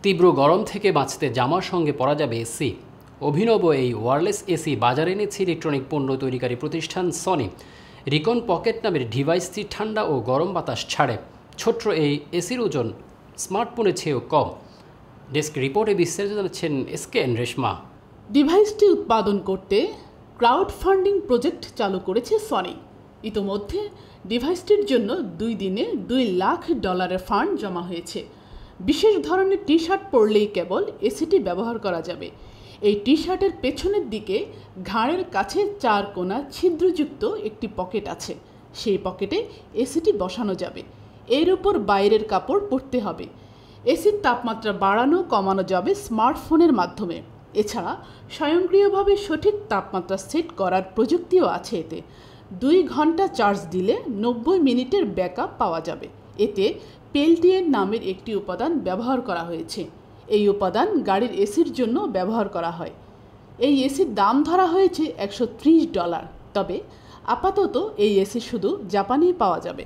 তীব্র গরম থেকে বাঁচতে জামার সঙ্গে পরা যাবে এসি। অভিনব এই ওয়্যারলেস এসি বাজারে এনেছে ইলেকট্রনিক পণ্য তৈরিকারী প্রতিষ্ঠান সনি। রিকন পকেট নামের ডিভাইসটি ঠান্ডা ও গরম বাতাস ছাড়ে। ছোট্ট এই এসির ওজন স্মার্টফোনের চেয়েও কম। ডেস্ক রিপোর্টে বিস্তারিত জানাচ্ছেন SKN রেশমা। ডিভাইসটি উৎপাদন করতে ক্রাউড ফান্ডিং প্রজেক্ট চালু করেছে সনি। ইতোমধ্যে ডিভাইসটির জন্য 2 দিনে $2 লাখ ফান্ড জমা হয়েছে। বিশেষ ধরনের টি শার্ট পরলেই কেবল এসিটি ব্যবহার করা যাবে। এই টি শার্টের পেছনের দিকে ঘাড়ের কাছে 4 কোণা ছিদ্রযুক্ত একটি পকেট আছে। সেই পকেটে এসিটি বসানো যাবে। এর উপর বাইরের কাপড় পরতে হবে। এসির তাপমাত্রা বাড়ানো কমানো যাবে স্মার্টফোনের মাধ্যমে। এছাড়া স্বয়ংক্রিয়ভাবে সঠিক তাপমাত্রা সেট করার প্রযুক্তিও আছে এতে। 2 ঘন্টা চার্জ দিলে 90 মিনিটের ব্যাকআপ পাওয়া যাবে। এতে পেলটিয়ার নামের একটি উপাদান ব্যবহার করা হয়েছে। এই উপাদান গাড়ির এসির জন্য ব্যবহার করা হয়। এই এসির দাম ধরা হয়েছে $130। তবে আপাতত এই এসি শুধু জাপানেই পাওয়া যাবে।